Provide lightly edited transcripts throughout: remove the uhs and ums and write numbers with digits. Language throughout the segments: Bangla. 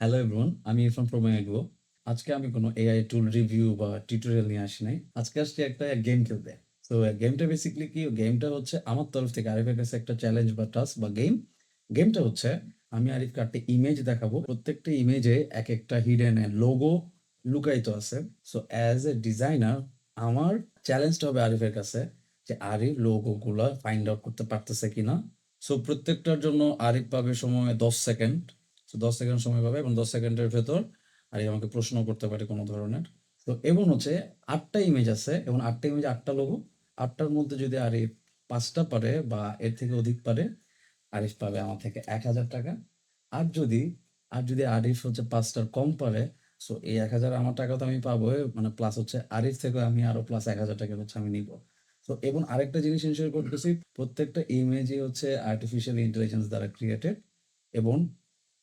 হ্যালো এভরিওয়ান, আমি ইরফান ফ্রম এগো। আজকে আমি কোনো এআই টুল রিভিউ বা টিউটোরিয়াল নিয়ে আসি নাই। আজকে আসছি একটা গেম খেলতে। তো গেমটা বেসিক্যালি কি? গেমটা হচ্ছে আমার তরফ থেকে আরিফের কাছে একটা চ্যালেঞ্জ বা টাস্ক বা গেম। গেমটা হচ্ছে আমি আরিফকে একটা ইমেজ দেখাবো। প্রত্যেকটা ইমেজে এক একটা হিডেন লোগো লুকায়িত আছে। সো অ্যাজ এ ডিজাইনার আমার চ্যালেঞ্জটা হবে আরিফের কাছে যে আরিফ লোগোগুলা ফাইন্ড আউট করতে পারতেছে কিনা। সো প্রত্যেকটার জন্য আরিফ পাবে সময় ১০ সেকেন্ড। সো ১০ সেকেন্ড সময় পাবে এবং ১০ সেকেন্ডের ভেতর আরিফ আমাকে প্রশ্ন করতে পারে কোনো ধরনের। তো এবং হচ্ছে ৮টা ইমেজ আছে এবং ৮টা ইমেজে ৮টা লোগো। ৮টার মধ্যে যদি আরিফ ৫টা পারে বা এর থেকে অধিক পারে, আরিফ পাবে আমার থেকে ৳১,০০০। আর যদি আরিফ হচ্ছে ৫টার কম পারে, সো এই ১,০০০ আমার টাকা তো আমি পাবোই, মানে প্লাস হচ্ছে আরিফ থেকে আমি আরো প্লাস ৳১,০০০ হচ্ছে আমি নিবো। তো এবং আরেকটা জিনিস এনশিওর করতেছি, প্রত্যেকটা ইমেজই হচ্ছে আর্টিফিশিয়াল ইন্টেলিজেন্স দ্বারা ক্রিয়েটেড এবং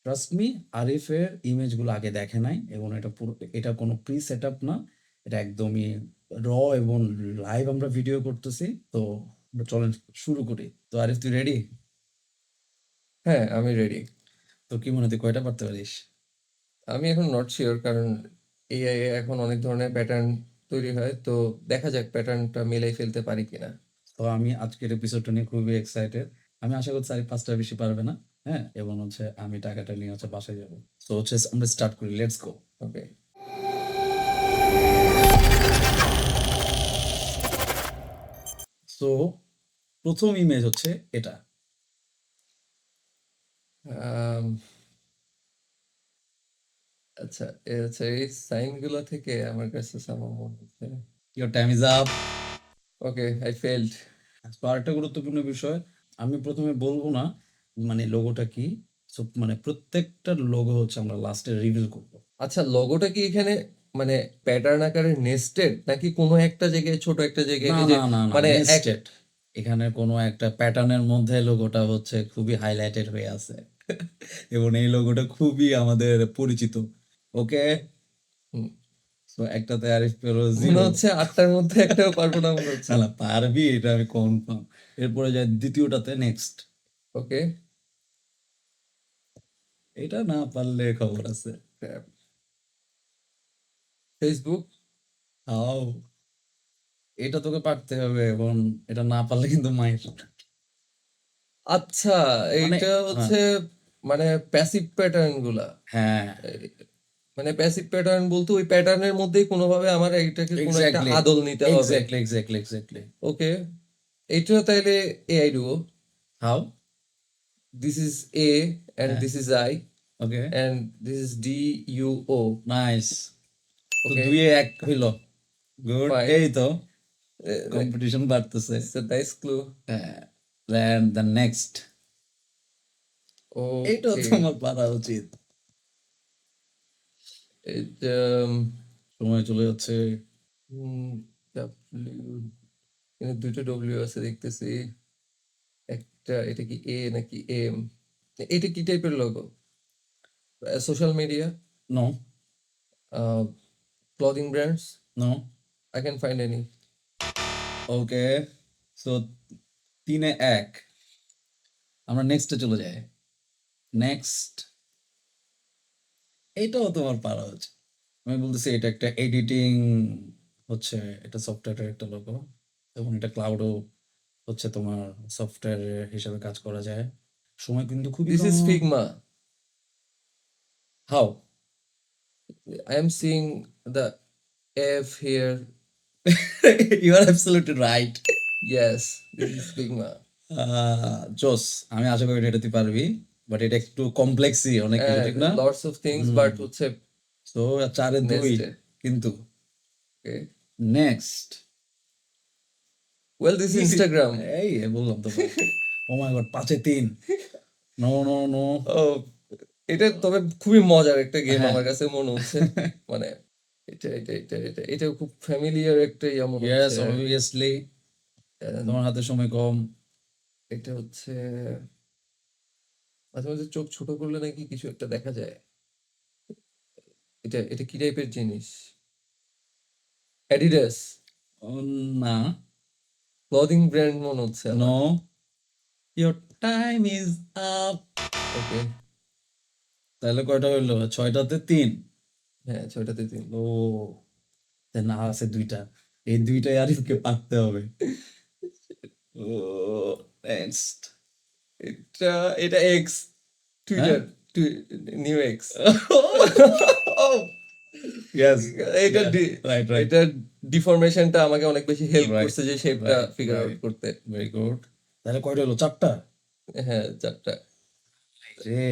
ট্রাস্ট মি, আরিফের ইমেজগুলো আগে দেখে নাই এবং এটা কোনো প্রি সেটআপ না। এটা একদমই র এবং লাইভ আমরা ভিডিও করতেছি। তো চলেন শুরু করি। তো আরিফ, তুই রেডি? হ্যাঁ, আমি রেডি। তো কি মনে হয় তুই কয়টা পারতে পারিস? আমি এখন নট শিওর, কারণ এআই এ এখন অনেক ধরনের প্যাটার্ন তৈরি হয়, তো দেখা যাক প্যাটার্নটা মিলাই ফেলতে পারি কিনা। তো আমি আজকের এপিসোডটা নিয়ে খুবই এক্সাইটেড। আমি আশা করছি আরিফ ৫টার বেশি পারবে না। হ্যাঁ, এবং হচ্ছে আমি টাকাটা নিয়ে হচ্ছে বাসায় যাবো। তো হচ্ছে আমরা স্টার্ট করি, লেটস গো। ওকে। সো প্রথম ইমেজ হচ্ছে এটা। আচ্ছা, আচ্ছা, এই সাইনগুলো থেকে আমার কাছে আমার মনে হচ্ছে। Your time is up. Okay, I failed. তো আরেকটা গুরুত্বপূর্ণ বিষয়, আমি প্রথমে বলবো না মানে লোগোটা কি। সো মানে প্রত্যেকটা লোগো হচ্ছে আমরা লাস্টে রিভিল করবো। আচ্ছা, লোগোটা কি এখানে মানে প্যাটার্ন আকারে নেস্টেড, নাকি কোনো একটা জায়গায় ছোট একটা জায়গায় না এই যে না না না, মানে এক নেস্টেড। এখানে কোনো একটা প্যাটার্নের মধ্যে লোগোটা হচ্ছে খুবই হাইলাইটেড হয়ে আছে এবং এই লোগোটা খুবই আমাদের পরিচিত। ওকে, হুম, সো একটাতে আরিফ পেলো মনে 0। হচ্ছে ৮টার মধ্যে একটাও পারবো না মনে হচ্ছে। না না, পারবি, এটা আমি কনফার্ম। এরপরে যায় দ্বিতীয়টাতে, নেক্সট। ওকে। এটা না পারলে খবর আছে। ফেসবুক। হাও, এটা তোকে পারতে হবে এবং এটা না পারলে কিন্তু মায়ের। আচ্ছা, মানে এইটা হ্যাঁ হচ্ছে মানে প্যাসিভ প্যাটার্ন গুলা। হ্যাঁ, এই- মানে প্যাসিভ প্যাটার্ন বলতে ওই প্যাটার্নের মধ্যেই কোনোভাবে আমার এইটাকে কোনো একটা এক্স্যাক্টলি আদল নিতে হবে। Exactly exactly exactly. ওকে, এইটা তাইলে AI duo. How? This is a and হ্যাঁ, this is I okay, and this is D U O. Nice. তো ওকে, ২-১ হইল। Good, fine. এই তো কম্পিটিশন বাড়তেছে। It's a nice clue. হ্যাঁ, দেন দ্য নেক্সট। এইটাও ওকে, তো আমার পারা উচিত। এটা সময় চলে যাচ্ছে। ডাব্লিউ, এখানে দুটো ডব্লিউ আছে দেখতেছি। একটা, এটা কি এ নাকি এম? এটা কি টাইপের logo? Social media, no, clothing brands? No. I can find any. Okay, so ৩-১। আমরা নেক্সটে চলে যাই। নেক্সট। এইটাও তোমার পারা উচিত। আমি বলতেছি এটা একটা এডিটিং হচ্ছে, এটা সফটওয়্যারের একটা লোগো এবং এটা ক্লাউডও হচ্ছে তোমার সফটওয়্যার হিসাবে কাজ করা যায়। সময় কিন্তু খুবই দিস কম। Is Figma. How? I am seeing the F here. You are absolutely right. Yes, this is Figma. জোস। আমি আশা করি এটা তুই পারবি, বাট এটা একটু কমপ্লেক্সই অনেক কিছু, ঠিক না? Lots of things, hmm. But হচ্ছে তো ৪-২ নেস্টেড। কিন্তু। Okay, next. Well this Instagram. এই বললাম তো পারবি। ও মাই গড, ৫-৩। No no no. ও, এটা তবে খুবই মজার একটা গেম হ্যাঁ। আমার কাছে মনে হচ্ছে। মানে এটা খুব ফ্যামিলিয়ার একটা ইয়া মনে ইয়েস, হচ্ছে। অবভিয়াসলি। And তোমার হাতে সময় কম। এটা হচ্ছে মাঝে মাঝে চোখ ছোট করলে নাকি কিছু একটা দেখা যায়। এটা এটা কি টাইপের জিনিস? অ্যাডিডাস? না। ক্লদিং ব্র্যান্ড মনে হচ্ছে আমার। No, your time is up. Okay, তাহলে কয়টা হইলো? 6টাতে 3। হ্যাঁ 6টাতে 3। ও তে না আছে 2টা। এই 2টাই আরিফকে পারতে হবে। ও নেক্সট। এটা এটা এক্স হ্যাঁ? Twitter new x. ইয়েস। এটা রাইট, রাইট, এটা ডিফরমেশনটা আমাকে অনেক বেশি হেল্প রাইট, করছে যে শেপটা রাইট, ফিগার আউট রাইট। করতে। Very good. তাহলে কয়টা হলো? 4টা? হ্যাঁ 4টা। রে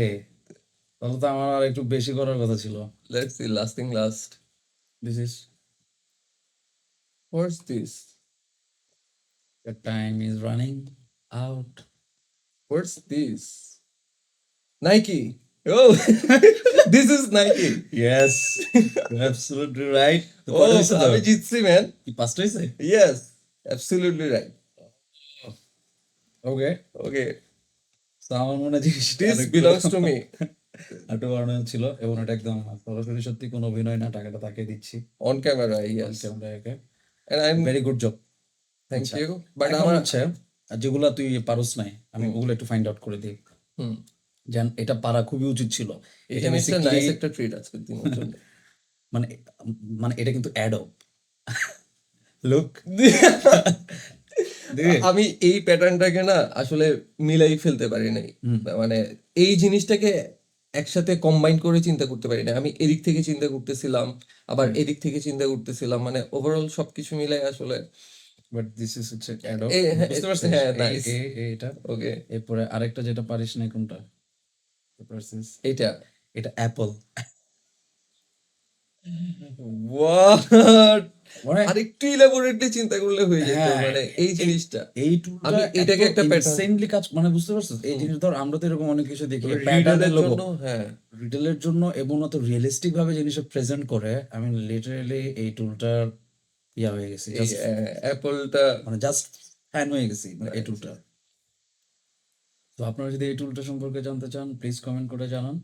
তাহলে তো আমার আর একটু বেশি করার কথা ছিল। Let's see last thing last. This is what's this? The time is running out. What's this? Nike. Oh this is Nike. Yes, you absolutely right. তো ও কয়টা হইছে তো? আমি জিতছি ম্যান। কি 5টা হইছে? Yes absolutely right. Okay. Okay তো আমার মনে হয় জিনিসটা দিস আরেকটু বিলংস টু মি। একটু বাড়ানো ছিল এবং এটা একদম সরাসরি সত্যি কোনো অভিনয় না, টাকাটা তাকে দিচ্ছি। On camera yes. And I am very good job. Thank আচ্ছা, ইউ বাট এখন আমার হচ্ছে যেগুলা তুই পারস নাই আমি ওগুলো একটু ফাইন্ড আউট করে দিই। হুম যেন এটা পারা খুবই উচিত ছিল। এই এটা জিনিসটা বেসিক্যালি নাইস একটা ট্রিট আজকের দিনের জন্য। মানে মানে এটা কিন্তু অ্যাডব লুক দিবি? আমি এই প্যাটার্নটাকে না আসলে মিলাই ফেলতে পারি নাই। মানে এই জিনিসটাকে একসাথে কম্বাইন করে চিন্তা করতে পারি না। আমি এদিক থেকে চিন্তা করতেছিলাম, আবার এদিক থেকে চিন্তা করতেছিলাম, মানে ওভারঅল সবকিছু মিলাই আসলে বাট দিস ইজ হচ্ছে অ্যাডব। বুঝতে পারছিস? হ্যাঁ এই নাইস। এই এই এটা ওকে এরপরে আরেকটা যেটা পারিস না কোনটা? বুঝতে পারছিস? এইটা এটা অ্যাপল। হোয়াট মানে আরেকটু ইলাবোরেটলি চিন্তা করলে হয়ে যেত হ্যাঁ, মানে এই জিনিসটা। এই টুলটা আমি এটাকে একটা প্যাটার্ন ইনসেনলি কাজ মানে বুঝতে পারছিস? এই জিনিস ধর আমরা তো এরকম অনেক কিছু দেখি প্যাটার্নের রিডারের লোগো জন্য। হ্যাঁ রিটেলের জন্য এবং অত রিয়েলিস্টিক ভাবে জিনিসটা প্রেজেন্ট করে। আমি লিটারালি এই টুলটার ইয়া হয়ে গেছি, এই জাস্ট অ্যাপলটা মানে জাস্ট ফ্যান হয়ে গেছি মানে এই টুলটা। তো আপনারা যদি এই টুলটা সম্পর্কে জানতে চান প্লিজ কমেন্ট করে জানান।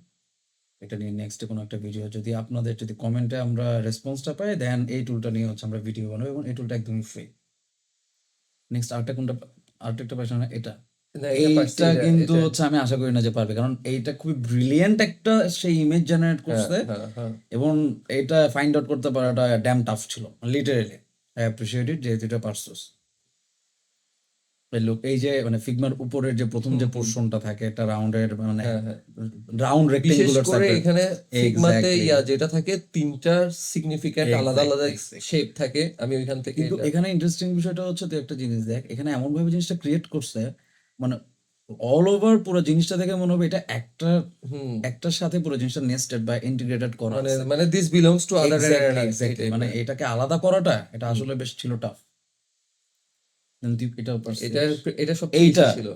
এটা নিয়ে নেক্সটে কোনো একটা ভিডিও যদি আপনাদের যদি কমেন্টে আমরা রেসপন্সটা পাই দেন এই টুলটা নিয়ে হচ্ছে আমরা ভিডিও বানাবো এবং এই টুলটা একদমই ফ্রি। নেক্সট আরেকটা কোনটা? আরেকটা পারছে না এটা। না এটা পারছি এইটা কিন্তু এটা হচ্ছে আমি আশা করি না যে পারবে, কারণ এইটা খুবই ব্রিলিয়েন্ট একটা সেই ইমেজ জেনারেট হ্যাঁ করছে হ্যাঁ হ্যাঁ এবং এটা ফাইন্ড আউট করতে পারাটা ড্যাম টাফ ছিল লিটারেলি। আই অ্যাপ্রিসিয়েট ইট যেহেতু এটা পারছস। লোক এই যে মানে ফিগমার উপরের যে প্রথম যে পোর্শনটা থাকে একটা রাউন্ডের মানে হ্যাঁ হ্যাঁ রাউন্ড বিশেষ রেক্টেঙ্গুলার করে সার্কেল। এখানে ফিগমাতে এক্স্যাক্টলি, ইয়া যেটা থাকে তিনটা সিগনিফিক্যান্ট আলাদা আলাদা এক্স্যাক্টলি। শেপ থাকে। আমি ওইখান থেকে কিন্তু এটা এখানে ইন্টারেস্টিং বিষয়টা হচ্ছে তুই একটা জিনিস দেখ, এখানে এমন ভাবে জিনিসটা ক্রিয়েট করছে মানে অল ওভার পুরো জিনিসটা দেখে মনে হবে এটা একটা হুম একটার সাথে পুরো জিনিসটা নেস্টেড বা ইন্টিগ্রেটেড করা মানে আছে। মানে this belongs to other exactly, exactly. মানে এটাকে আলাদা করাটা এটা আসলে বেশ ছিল টাফ। তুই এটাও এটা পারছিস। এটা সবচেয়ে বেশি এইটা ছিল।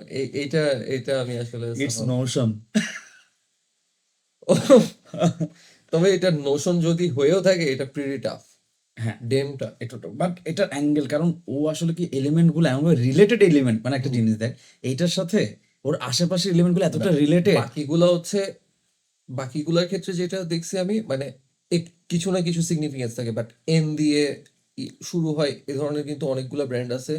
এইটা এটা আমি আসলে ইটস নোশন। তবে এটা নোশন যদি হয়েও থাকে এটা প্রিটি টাফ হ্যাঁ, ডেমটা। এটা তো বাট এটার অ্যাঙ্গেল কারণ ও আসলে কি এলিমেন্ট গুলো এমনভাবে রিলেটেড এলিমেন্ট মানে একটা জিনিস দেখ এইটার সাথে ওর আশেপাশের এলিমেন্ট গুলো এতটা রিলেটেড। বাকিগুলো হচ্ছে বাকিগুলোর ক্ষেত্রে যেটা দেখছি আমি মানে কিছু না কিছু সিগনিফিকেন্স থাকে, বাট এন দিয়ে শুরু হয় এ ধরনের কিন্তু অনেকগুলো ব্র্যান্ড আছে।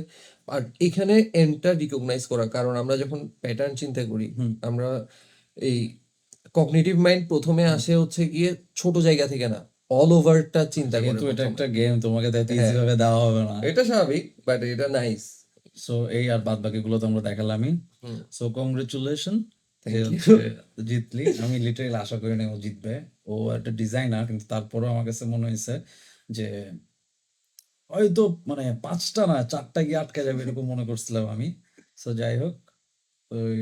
আর এখানে এনটা রিকগনাইজ করা, কারণ আমরা যখন প্যাটার্ন চিন্তা করি আমরা এই কগনিটিভ মাইন্ড প্রথমে আসে হচ্ছে গিয়ে ছোট জায়গা থেকে না, অল ওভারটা চিন্তা করে যেহেতু এটা প্রথমে। একটা গেম তোমাকে তো এত ইজি হ্যাঁ ভাবে দেওয়া হবে না। এটা স্বাভাবিক বাট এটা নাইস। সো এই আর বাদ বাকিগুলো তো আমরা দেখালামই। সো কংগ্রেচুলেশন যে থ্যাংক হচ্ছে ইউ। জিতলি। আমি লিটারালি আশা করি না ও জিতবে। ও একটা ডিজাইনার কিন্তু তারপরেও আমার কাছে মনে হয়েছে যে হয়তো মানে 5টা না 4টা গিয়ে আটকে যাবে এরকম মনে করছিলাম আমি। সো যাই হোক ওই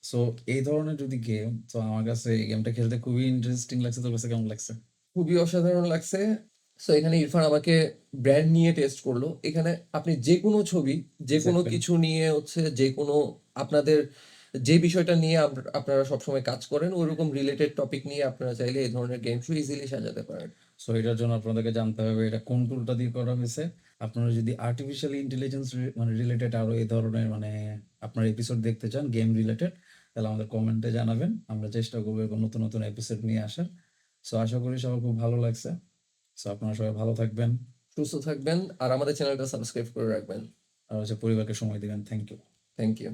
সো এই ধরনের যদি গেম তো আমার কাছে এই গেমটা খেলতে খুবই ইন্টারেস্টিং লাগছে। তোর কাছে কেমন লাগছে? খুবই অসাধারণ লাগছে। সো এখানে ইরফান আমাকে ব্র্যান্ড নিয়ে টেস্ট করলো। এখানে আপনি যে কোনো ছবি যে কোনো Exactly. কিছু নিয়ে হচ্ছে যে কোনো আপনাদের যে বিষয়টা নিয়ে আপনারা সবসময় কাজ করেন ওইরকম রিলেটেড টপিক নিয়ে আপনারা চাইলে এই ধরনের গেম শো ইজিলি সাজাতে পারেন। সো এটার জন্য আপনাদেরকে জানতে হবে এটা কোন টুলটা দিয়ে করা হয়েছে। আপনারা যদি আর্টিফিশিয়াল ইন্টেলিজেন্স মানে রিলেটেড আরো এই ধরনের মানে আপনার এপিসোড দেখতে চান গেম রিলেটেড তাহলে আমাদের কমেন্টে জানাবেন। আমরা চেষ্টা করবো এরকম নতুন নতুন এপিসোড নিয়ে আসার। সো আশা করি সবার খুব ভালো লাগছে। সো আপনারা সবাই ভালো থাকবেন সুস্থ থাকবেন আর আমাদের চ্যানেলটা সাবস্ক্রাইব করে রাখবেন। আর হচ্ছে পরিবারকে সময় দিবেন। Thank you. Thank you.